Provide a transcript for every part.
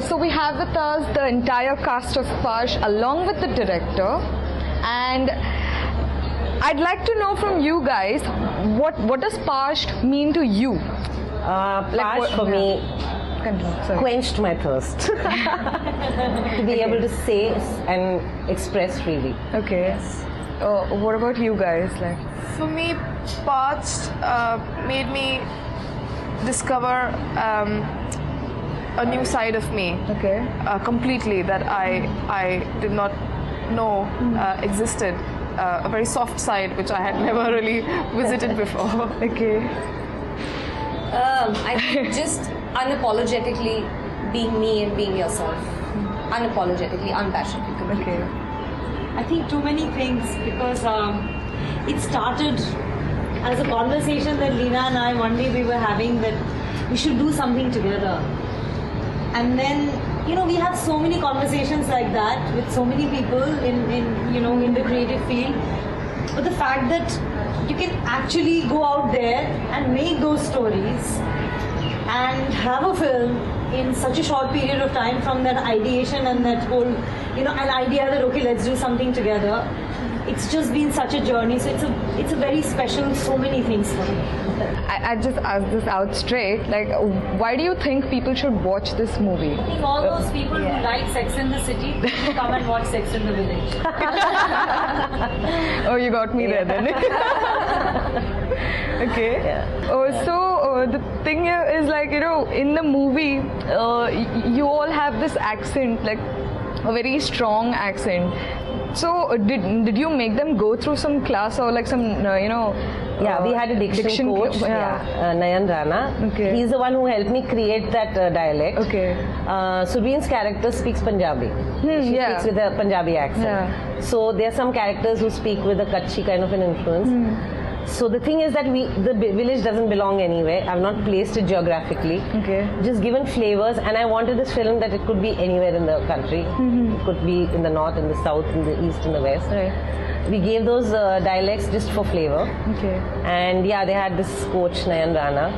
So we have with us the entire cast of Parched along with the director, and I'd like to know from you guys what does Parched mean to you? Parched for me quenched my thirst to be able to say and express freely. Okay. Yes. What about you guys? Like, for me, Parched made me discover a new side of me. Okay. Completely, that I did not know existed. A very soft side which I had never really visited before. Okay. I think just unapologetically being me and being yourself. Unapologetically, unabashedly. Completely. Okay. I think too many things, because it started as a conversation that Leena and I one day we were having, that we should do something together. And then, we have so many conversations like that with so many people in the creative field. But the fact that you can actually go out there and make those stories and have a film in such a short period of time, from that ideation and that whole, an idea that, okay, let's do something together. It's just been such a journey. So it's a very special, so many things for me. I just asked this out straight. Like, why do you think people should watch this movie? I think all those people who like Sex in the City should come and watch Sex in the Village. Oh, you got me there then. Okay. Yeah. So the thing here is, like, in the movie, you all have this accent, like a very strong accent. So did you make them go through some class or like some Yeah, we had a diction coach, Nayan Rana. Okay. He's the one who helped me create that dialect. Okay. Surveen's character speaks Punjabi. She speaks with a Punjabi accent. Yeah. So there are some characters who speak with a Kutchi kind of an influence. So the thing is that the village doesn't belong anywhere. I've not placed it geographically. Okay. Just given flavors, and I wanted this film that it could be anywhere in the country. It could be in the north, in the south, in the east, in the west. Right. We gave those dialects just for flavor. Okay. And yeah, they had this coach Nayan Rana.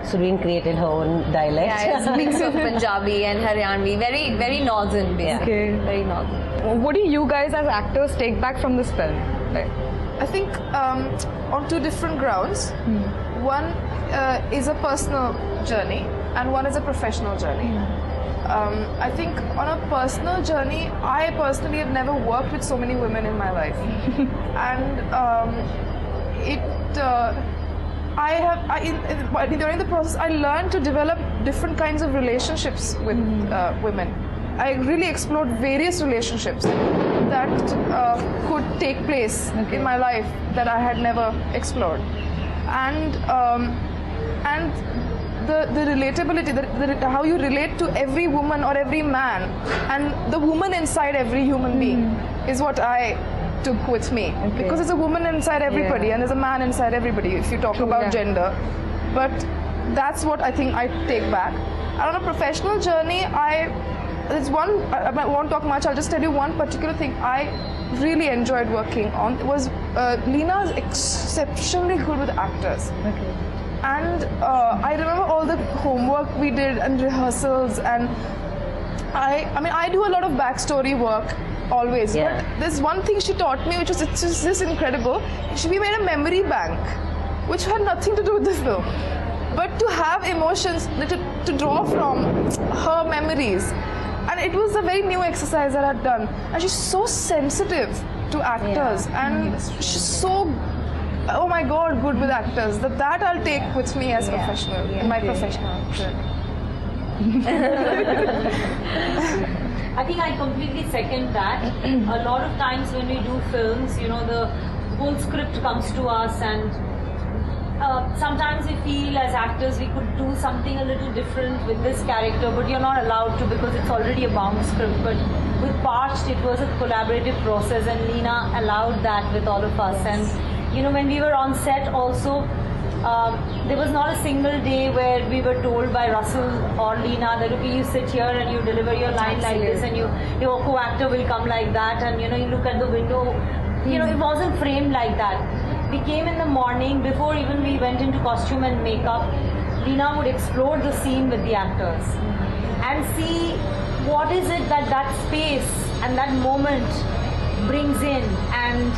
Surveen created her own dialect. Yeah, it's a mix of Punjabi and Haryanvi. Very, very northern, basically. Okay. Very northern. What do you guys as actors take back from this film? Like, I think on two different grounds. One is a personal journey and one is a professional journey. I think on a personal journey, I personally have never worked with so many women in my life. And during the process, I learned to develop different kinds of relationships with women. I really explored various relationships that could take place in my life that I had never explored, and the relatability, how you relate to every woman or every man, and the woman inside every human being is what I took with me, because there's a woman inside everybody and there's a man inside everybody if you talk about gender. But that's what I think I take back. And on a professional journey, I won't talk much, I'll just tell you one particular thing I really enjoyed working on. It was Leena's exceptionally good with actors. okay. And I remember all the homework we did and rehearsals, and I do a lot of backstory work always, but there's one thing she taught me which was just this incredible. We made a memory bank which had nothing to do with the film, but to have emotions, to draw from her memories. And it was a very new exercise that I'd done. And she's so sensitive to actors, and she's so, oh my God, good with actors. That I'll take with me as professional, in my professional journey. I think I completely second that. A lot of times when we do films, the whole script comes to us, and sometimes we feel as actors we could do something a little different with this character, but you're not allowed to because it's already a bound script. But with Parched, it was a collaborative process, and Leena allowed that with all of us. And when we were on set also, there was not a single day where we were told by Russell or Leena that, okay, you sit here and you deliver your line like this, and your co-actor will come like that, and you look at the window. It wasn't framed like that. We came in the morning, before even we went into costume and makeup, Leena would explore the scene with the actors and see what is it that space and that moment brings in, and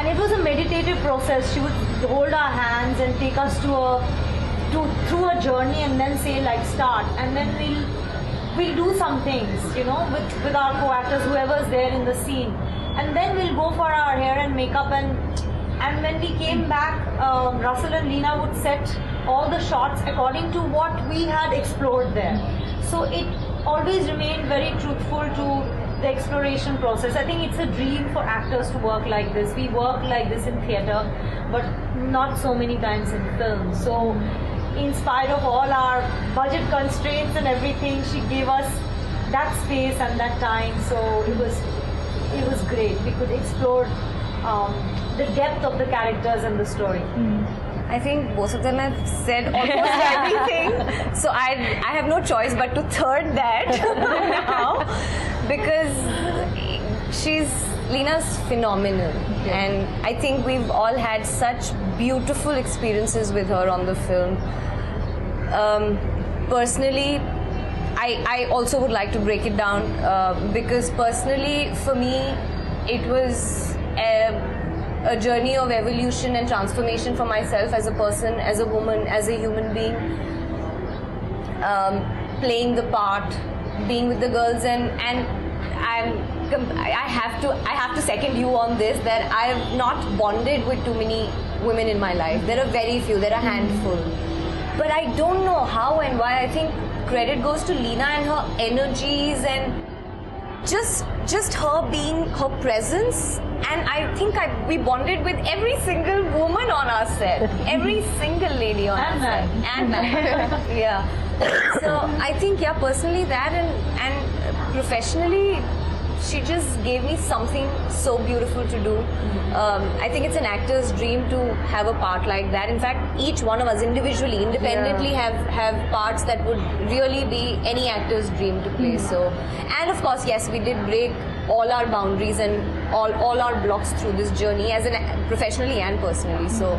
it was a meditative process. She would hold our hands and take us through a journey and then say like start, and then we'll do some things, with our co-actors, whoever's there in the scene, and then we'll go for our hair and makeup, and when we came back, Russell and Leena would set all the shots according to what we had explored there. So it always remained very truthful to the exploration process. I think it's a dream for actors to work like this. We work like this in theatre, but not so many times in film. So in spite of all our budget constraints and everything, she gave us that space and that time. So it was great. We could explore the depth of the characters and the story. I think both of them have said almost everything. So I have no choice but to third that now, because Leena's phenomenal. And I think we've all had such beautiful experiences with her on the film. Personally, I also would like to break it down because personally for me it was a journey of evolution and transformation for myself as a person, as a woman, as a human being, playing the part, being with the girls, and I have to second you on this, that I have not bonded with too many women in my life. There are very few, there are a handful, but I don't know how and why. I think credit goes to Leena and her energies and just her being, her presence. And I think we bonded with every single woman on our set, every single lady on our set, and man. Yeah. So I think, personally that, and professionally, she just gave me something so beautiful to do. I think it's an actor's dream to have a part like that. In fact, each one of us individually, independently have parts that would really be any actor's dream to play. So, and of course, yes, we did break all our boundaries and all our blocks through this journey, as professionally and personally. So,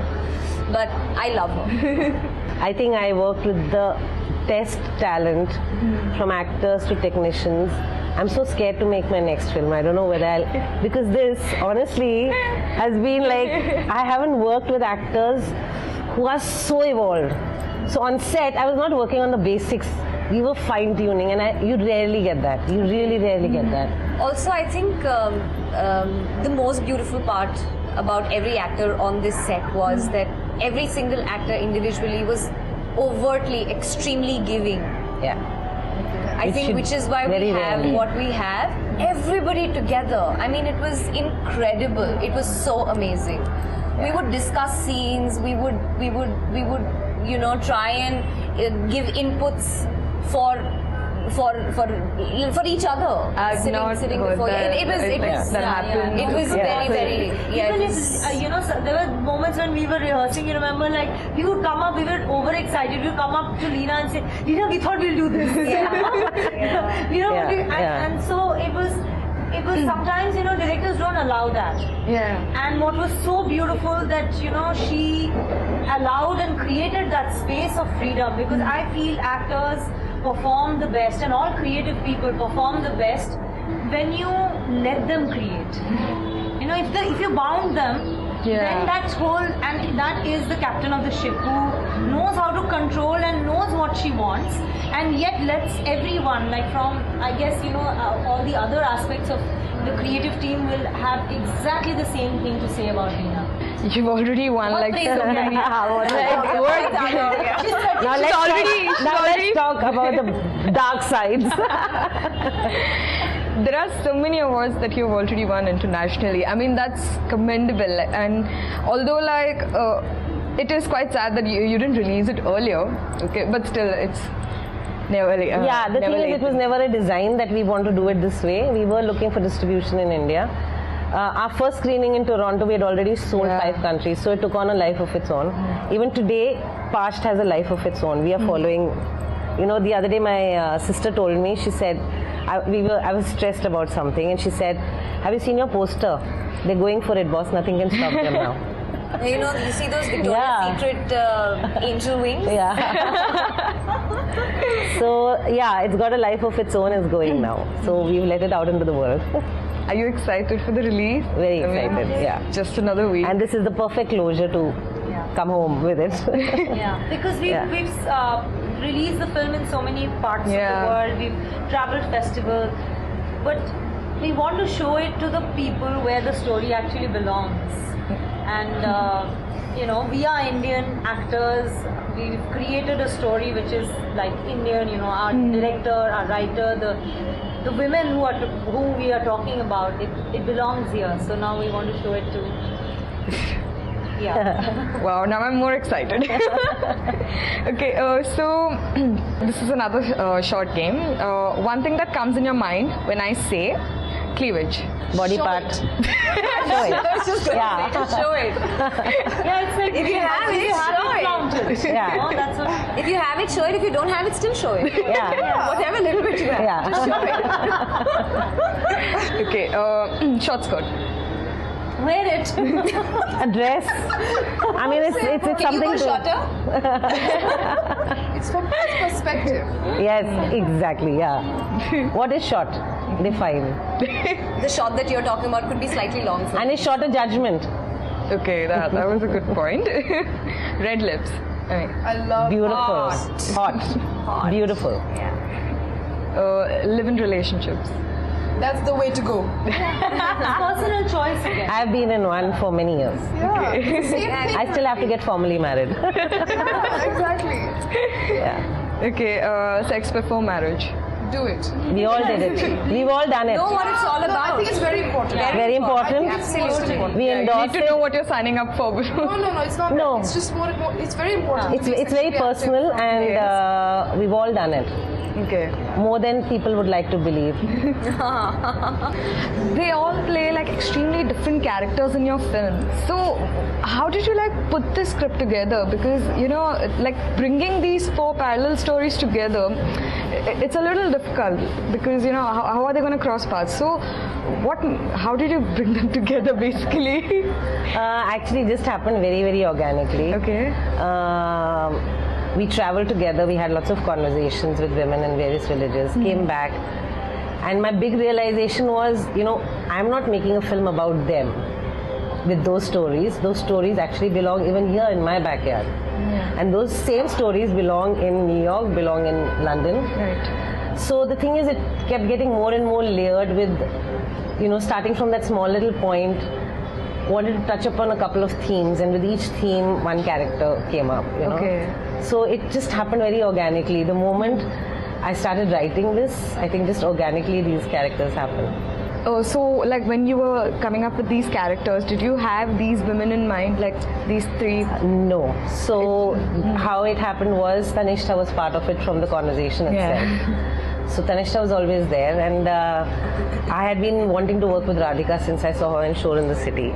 but I love her. I think I worked with the test talent, from actors to technicians. I'm so scared to make my next film. I don't know whether because this honestly has been like, I haven't worked with actors who are so evolved. So on set, I was not working on the basics. We were fine tuning, and you rarely get that. You really rarely get that. Also, I think the most beautiful part about every actor on this set was that every single actor individually was overtly, extremely giving. Yeah. I think which is why we have what we have. Everybody together. I mean, it was incredible. It was so amazing. Yeah. We would discuss scenes. We would try and give inputs for each other. Sitting before you. It was very Even if there were moments when we were rehearsing, you remember, like we would come up, we were overexcited, we would come up to Leena and say, Leena, we thought we'll do this. And so it was sometimes, directors don't allow that. Yeah. And what was so beautiful that, she allowed and created that space of freedom, because I feel actors perform the best, and all creative people perform the best when you let them create. If you bound them, then that is the captain of the ship, who knows how to control and knows what she wants, and yet lets everyone, like from, I guess, all the other aspects of the creative team will have exactly the same thing to say about Leena. You've already won Now let's talk about the dark sides. There are so many awards that you've already won internationally. I mean, that's commendable. And although, it is quite sad that you didn't release it earlier, okay, but still, it's never. The thing is, it was never a design that we want to do it this way. We were looking for distribution in India. Our first screening in Toronto, we had already sold 5 countries, so it took on a life of its own. Even today, Parched has a life of its own. We are following. The other day, my sister told me. She said, I was stressed about something, and she said, "Have you seen your poster? They're going for it, boss. Nothing can stop them now." You know, you see those Victoria's Secret angel wings? Yeah. So yeah, it's got a life of its own. It's going now. So we've let it out into the world. Are you excited for the release? Very excited. Yeah. Just another week. And this is the perfect closure to come home with it. Yeah, because we've released the film in so many parts of the world. We've traveled festivals, but we want to show it to the people where the story actually belongs. And you know, we are Indian actors. We've created a story which is like Indian. You know, our director, our writer, the women who we are talking about. It belongs here. So now we want to show it to. Yeah. Wow, now I'm more excited. Okay, so this is another short game. One thing that comes in your mind when I say cleavage. Body part. Show it. Yeah. Show it. Yeah, it's like If you have it, show it. Yeah. Oh, that's what. If you have it, show it. If you don't have it, still show it. Yeah. Whatever little bit you have. Yeah. Okay, short skirt. Wear it. A dress. I mean, it's Can you something go to. shorter? It's from his perspective. Yes, exactly. Yeah. What is short? Define. The shot that you're talking about could be slightly long for And is short a judgment? Okay, that was a good point. Red lips. I mean, I love Beautiful. Hot. Hot. Beautiful. live in relationships. That's the way to go. Personal choice again. I've been in one for many years. Yeah. Same thing. I still have to get formally married. Exactly. Yeah. Okay, sex before marriage. Do it. We all did it. We've all done it. Know what it's all No, I about. think it's very important. Very important. Absolutely. We You endorse need to know it. what you're signing up for before. No, it's not. No. It's just more. It's very important. It's very personal, and we've all done it. Okay. More than people would like to believe. They all play like extremely different characters in your film. So, how did you like put this script together? Because you know, like bringing these 4 parallel stories together, it's a little difficult because you know how are they going to cross paths? So, how did you bring them together basically? Actually, it just happened very, very organically. Okay. We traveled together. We had lots of conversations with women in various villages. Came back, and my big realization was, you know, I'm not making a film about them. With those stories actually belong even here in my backyard. And those same stories belong in New York, belong in London. Right. So the thing is, it kept getting more and more layered with, you know, starting from that small little point, wanted to touch upon a couple of themes, and with each theme, one character came up, you know. Okay. So it just happened very organically. The moment I started writing this, I think just organically these characters happened. So, like when you were coming up with these characters, did you have these women in mind, like these 3? No. So how it happened was Tannishta was part of it from the conversation itself. So Tannishta was always there, and I had been wanting to work with Radhika since I saw her in Shore in the City.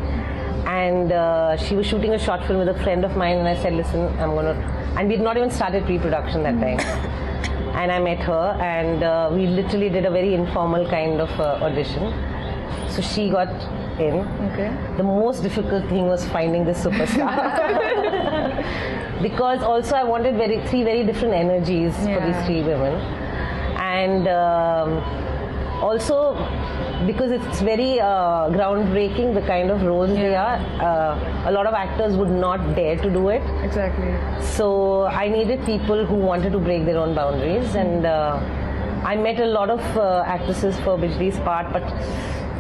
And she was shooting a short film with a friend of mine, and I said, listen, I'm going to... And we had not even started pre-production that time. And I met her, and we literally did a very informal kind of audition. So she got in. Okay. The most difficult thing was finding this superstar. Because also I wanted 3 very different energies for these 3 women. And also because it's very groundbreaking, the kind of roles they are, a lot of actors would not dare to do it. Exactly. So I needed people who wanted to break their own boundaries, and I met a lot of actresses for Bijli's part, but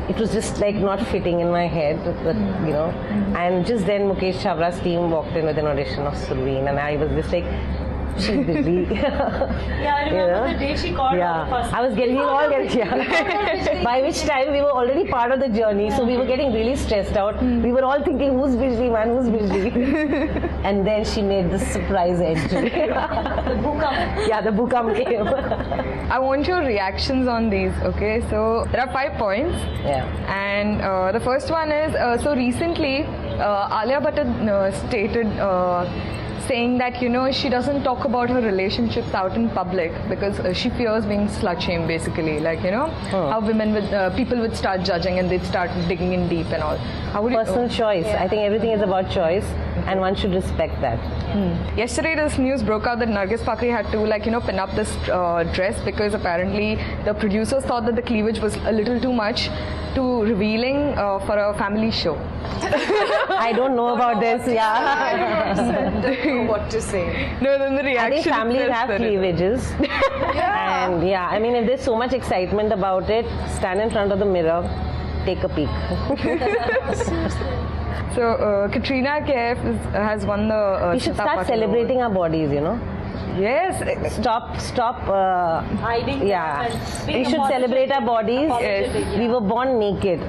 it was just like not fitting in my head, but, you know. And just then Mukesh Chawla's team walked in with an audition of Surveen, and I was just like, she's busy. Yeah, I remember the day she called all of us. I was getting by which time we were already part of the journey, so we were getting really stressed out. We were all thinking, who's Bijli, man, who's Bijli? And then she made this surprise entry. The Bhukam. Yeah, the Bhukam came. I want your reactions on these, okay? So there are 5 points. Yeah. And the first one is, so recently Alia Bhatt had stated saying that, you know, she doesn't talk about her relationships out in public because she fears being slut shamed, basically. Like, you know, how women would, people would start judging and they'd start digging in deep and all. How would Personal choice. I think everything is about choice, and one should respect that. Yesterday, this news broke out that Nargis Fakri had to, like, you know, pin up this dress because apparently the producers thought that the cleavage was a little too much, too revealing for a family show. I don't know about this. Yeah. Don't know what to say. No, then the I reaction. think families itself have said it. cleavages. And yeah, I mean, if there's so much excitement about it, stand in front of the mirror, take a peek. So, Katrina Kaif has won the. We should Chita start Patil celebrating our bodies, you know. Award. Yes. Stop. Hiding Yeah. them and We being a should positive- celebrate our bodies. positive, We were born naked.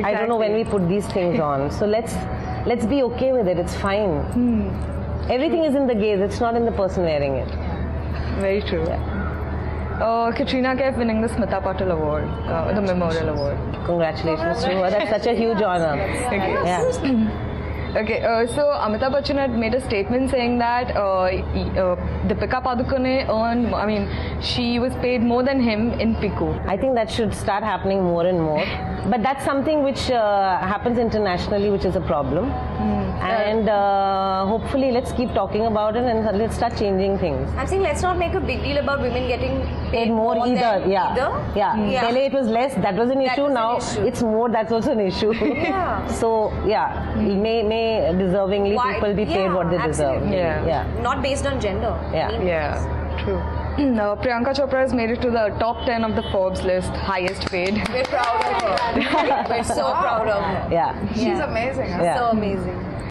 I don't know when we Exactly. put these things on. So let's be okay with it. It's fine. Everything is in the gaze. It's not in the person wearing it. Very true. Katrina Kaif winning the Smita Patil Award, the Memorial Award. Congratulations to her. That's such a huge honor. Okay. Yeah. Okay, so Amitabh Bachchan had made a statement saying that Deepika Padukone earned, I mean, she was paid more than him in Piku. I think that should start happening more and more. But that's something which happens internationally, which is a problem. And hopefully, let's keep talking about it and let's start changing things. I'm saying let's not make a big deal about women getting paid More than either. Yeah. either. Yeah. Pehle it was less, that was an That issue. was an Now issue. it's more, that's also an issue. Yeah. So, yeah, may deservingly Why- people be paid yeah, what they deserve. absolutely. Yeah. Not based on gender. Yeah. Any- Yeah, true. Priyanka Chopra has made it to the top 10 of the Forbes list, highest paid. We're proud of her. We're so proud of her. Yeah. She's amazing. Huh? Yeah. So amazing.